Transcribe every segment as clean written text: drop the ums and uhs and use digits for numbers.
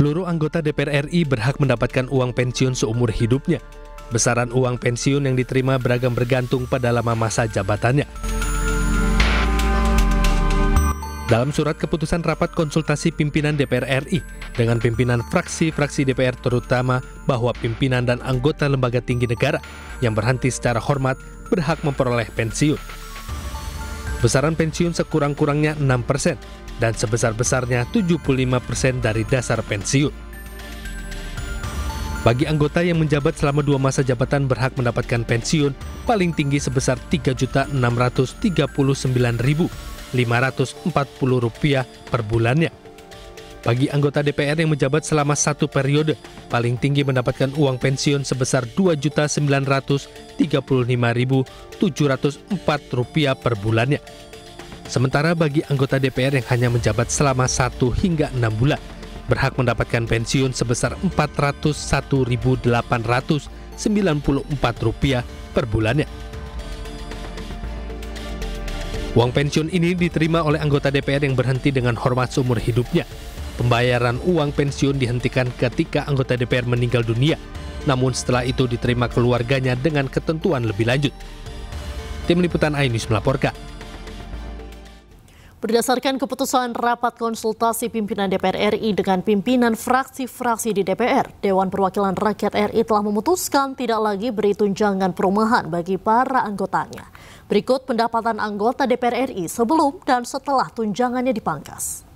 Seluruh anggota DPR RI berhak mendapatkan uang pensiun seumur hidupnya. Besaran uang pensiun yang diterima bergantung pada lama masa jabatannya. Dalam surat keputusan rapat konsultasi pimpinan DPR RI dengan pimpinan fraksi-fraksi DPR terutama bahwa pimpinan dan anggota lembaga tinggi negara yang berhenti secara hormat berhak memperoleh pensiun. Besaran pensiun sekurang-kurangnya 6% dan sebesar-besarnya 75% dari dasar pensiun. Bagi anggota yang menjabat selama 2 masa jabatan berhak mendapatkan pensiun paling tinggi sebesar Rp3.639.540 per bulannya. Bagi anggota DPR yang menjabat selama 1 periode, paling tinggi mendapatkan uang pensiun sebesar Rp2.935.704 per bulannya. Sementara bagi anggota DPR yang hanya menjabat selama 1 hingga 6 bulan, berhak mendapatkan pensiun sebesar Rp401.894 per bulannya. Uang pensiun ini diterima oleh anggota DPR yang berhenti dengan hormat seumur hidupnya. Pembayaran uang pensiun dihentikan ketika anggota DPR meninggal dunia, namun setelah itu diterima keluarganya dengan ketentuan lebih lanjut. Tim Liputan iNews melaporkan. Berdasarkan keputusan rapat konsultasi pimpinan DPR RI dengan pimpinan fraksi-fraksi di DPR, Dewan Perwakilan Rakyat RI telah memutuskan tidak lagi beri tunjangan perumahan bagi para anggotanya. Berikut pendapatan anggota DPR RI sebelum dan setelah tunjangannya dipangkas.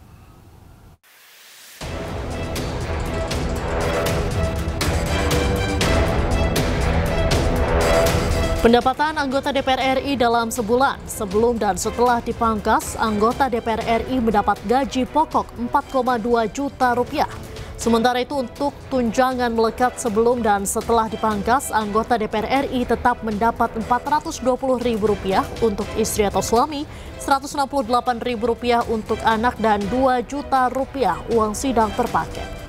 Pendapatan anggota DPR RI dalam sebulan sebelum dan setelah dipangkas, anggota DPR RI mendapat gaji pokok Rp4,2 juta. Sementara itu untuk tunjangan melekat sebelum dan setelah dipangkas, anggota DPR RI tetap mendapat Rp420.000 untuk istri atau suami, Rp168.000 untuk anak, dan Rp2 juta uang sidang per paket.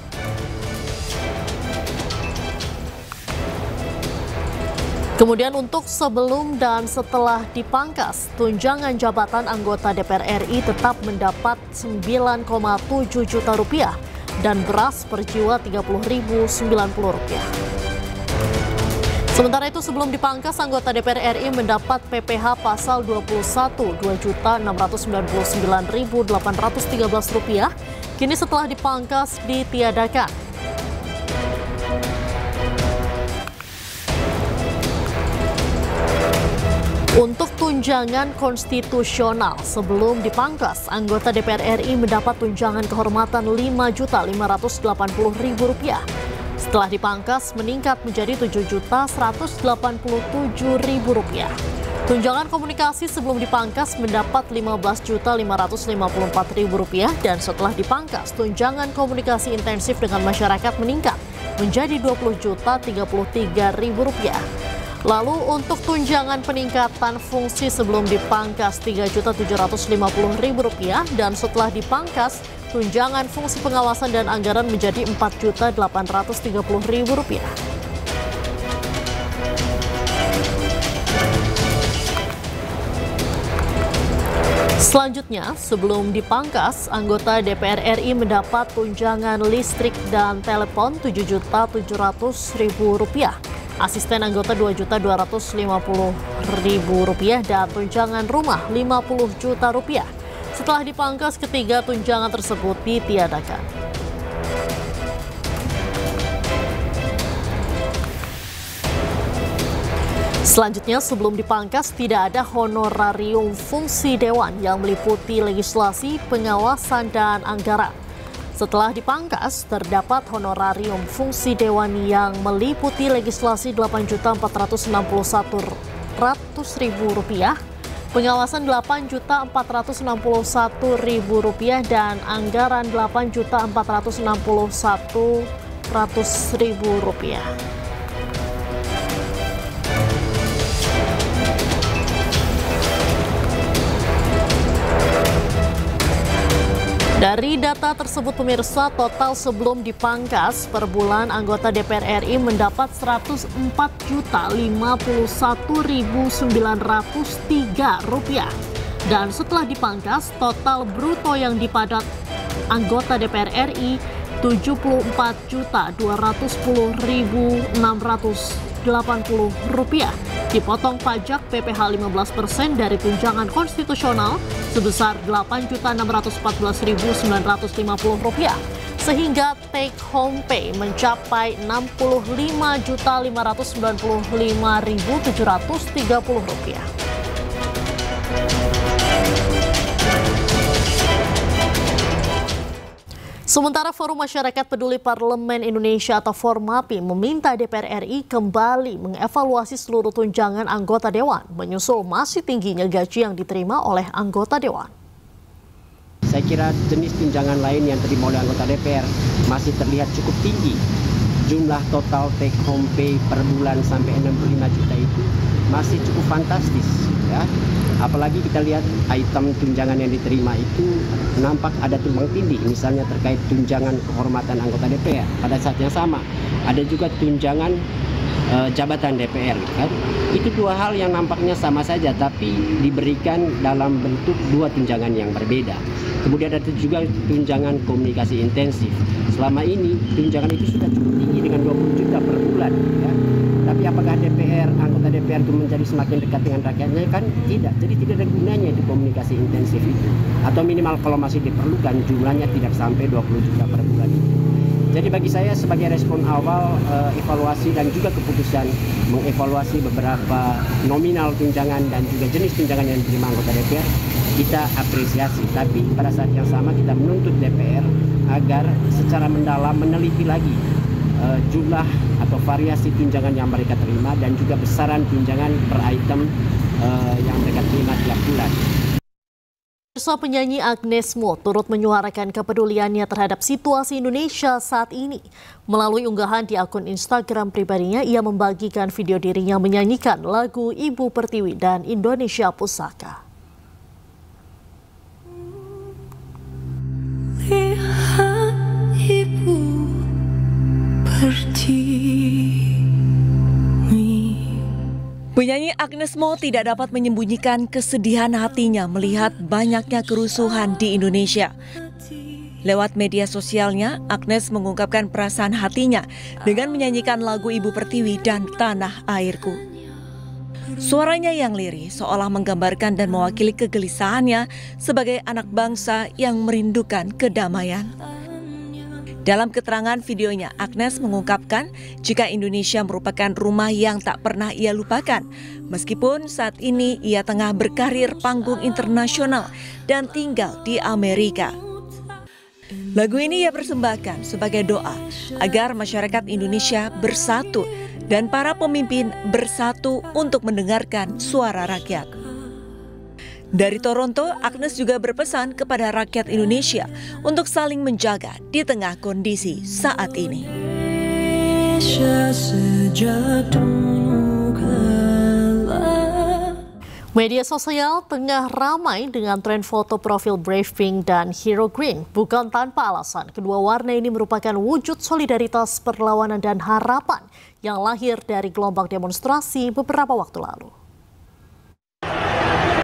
Kemudian untuk sebelum dan setelah dipangkas, tunjangan jabatan anggota DPR RI tetap mendapat Rp9,7 juta dan beras per jiwa Rp30.090. Sementara itu sebelum dipangkas, anggota DPR RI mendapat PPh pasal 21 Rp2.699.813. Kini setelah dipangkas ditiadakan. Untuk tunjangan konstitusional sebelum dipangkas, anggota DPR RI mendapat tunjangan kehormatan Rp5.580.000. Setelah dipangkas meningkat menjadi Rp7.187.000. Tunjangan komunikasi sebelum dipangkas mendapat Rp15.554.000 dan setelah dipangkas tunjangan komunikasi intensif dengan masyarakat meningkat menjadi Rp20.033.000. Lalu untuk tunjangan peningkatan fungsi sebelum dipangkas Rp3.750.000 dan setelah dipangkas tunjangan fungsi pengawasan dan anggaran menjadi Rp4.830.000. Selanjutnya, sebelum dipangkas, anggota DPR RI mendapat tunjangan listrik dan telepon Rp7.700.000. Asisten anggota Rp2.250.000 dan tunjangan rumah Rp50 juta. Setelah dipangkas, ketiga tunjangan tersebut ditiadakan. Selanjutnya, sebelum dipangkas tidak ada honorarium fungsi dewan yang meliputi legislasi, pengawasan, dan anggaran. Setelah dipangkas, terdapat honorarium fungsi dewan yang meliputi legislasi Rp8.461.000, pengawasan Rp8.461.000 dan anggaran Rp8.461.000. Dari data tersebut pemirsa, total sebelum dipangkas per bulan anggota DPR RI mendapat Rp104.051.903 dan setelah dipangkas total bruto yang dipadat anggota DPR RI Rp74.210.680, dipotong pajak PPh 15% dari tunjangan konstitusional sebesar Rp8.614.950, sehingga take home pay mencapai Rp65.595.730. Sementara Forum Masyarakat Peduli Parlemen Indonesia atau Formapi meminta DPR RI kembali mengevaluasi seluruh tunjangan anggota Dewan, menyusul masih tingginya gaji yang diterima oleh anggota Dewan. Saya kira jenis tunjangan lain yang diterima oleh anggota DPR masih terlihat cukup tinggi. Jumlah total take home pay per bulan sampai 65 juta itu masih cukup fantastis, ya. Apalagi kita lihat item tunjangan yang diterima itu nampak ada tumpang tindih, misalnya terkait tunjangan kehormatan anggota DPR. Pada saat yang sama ada juga tunjangan jabatan DPR, kan? Itu dua hal yang nampaknya sama saja tapi diberikan dalam bentuk dua tunjangan yang berbeda. Kemudian ada juga tunjangan komunikasi intensif. Selama ini tunjangan itu sudah cukup tinggi dengan 20 juta per bulan, ya. Tapi apakah anggota DPR itu menjadi semakin dekat dengan rakyatnya? Kan tidak. Jadi tidak ada gunanya itu komunikasi intensif itu. Atau minimal kalau masih diperlukan jumlahnya tidak sampai 20 juta per bulan itu. Jadi bagi saya sebagai respon awal evaluasi dan juga keputusan mengevaluasi beberapa nominal tunjangan dan juga jenis tunjangan yang diterima anggota DPR, kita apresiasi. Tapi pada saat yang sama kita menuntut DPR agar secara mendalam meneliti lagi jumlah atau variasi tunjangan yang mereka terima dan juga besaran tunjangan per item yang mereka terima tiap bulan. Penyanyi Agnes Mo turut menyuarakan kepeduliannya terhadap situasi Indonesia saat ini. Melalui unggahan di akun Instagram pribadinya, ia membagikan video dirinya menyanyikan lagu Ibu Pertiwi dan Indonesia Pusaka. Lihat Ibu Pertiwi. Penyanyi Agnes Mo tidak dapat menyembunyikan kesedihan hatinya melihat banyaknya kerusuhan di Indonesia. Lewat media sosialnya, Agnes mengungkapkan perasaan hatinya dengan menyanyikan lagu Ibu Pertiwi dan Tanah Airku. Suaranya yang lirih seolah menggambarkan dan mewakili kegelisahannya sebagai anak bangsa yang merindukan kedamaian. Dalam keterangan videonya, Agnes mengungkapkan jika Indonesia merupakan rumah yang tak pernah ia lupakan. Meskipun saat ini ia tengah berkarir panggung internasional dan tinggal di Amerika. Lagu ini ia persembahkan sebagai doa agar masyarakat Indonesia bersatu dan para pemimpin bersatu untuk mendengarkan suara rakyat. Dari Toronto, Agnes juga berpesan kepada rakyat Indonesia untuk saling menjaga di tengah kondisi saat ini. Media sosial tengah ramai dengan tren foto profil Brave dan Hero Green. Bukan tanpa alasan, kedua warna ini merupakan wujud solidaritas, perlawanan, dan harapan yang lahir dari gelombang demonstrasi beberapa waktu lalu.